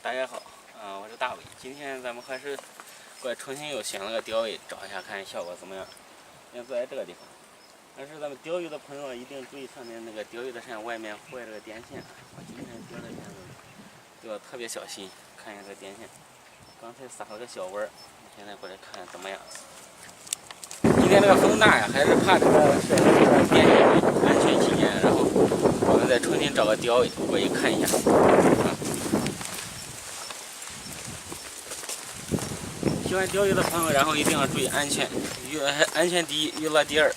大家好，我是大伟。今天咱们还是过来重新又选了个钓位，找一下看效果怎么样。先坐在这个地方。但是咱们钓鱼的朋友一定注意上面那个钓鱼的扇外面坏这个电线。我今天钓的线都要特别小心，看一下这个电线。刚才撒了个小纹，现在过来看怎么样。今天这个风大呀，还是怕这个涉及这个电线安全起见，然后我们再重新找个钓位过去看一下。喜欢钓鱼的朋友，然后一定要注意安全，安全第一，娱乐第二。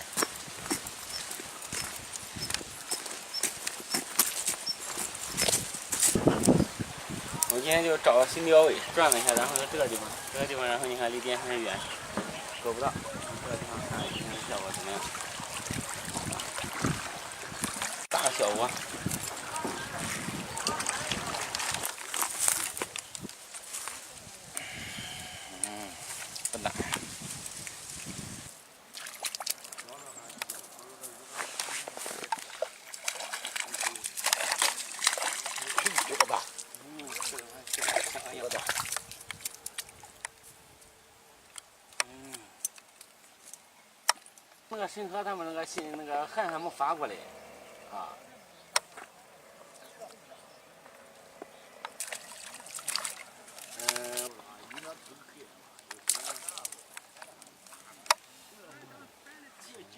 我今天就找个新钓位，转了一下，然后在这个地方，然后你看离电很远，够不到。这个地方看今天的效果怎么样？大小窝。不大。这个吧，这个大。那个沈河他们那个信那个函还没发过来，啊。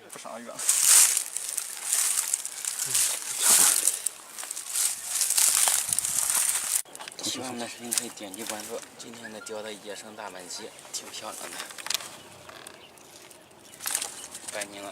不上远。喜欢我们的视频可以点击关注。今天的钓的野生大板鳍挺漂亮的，该你了。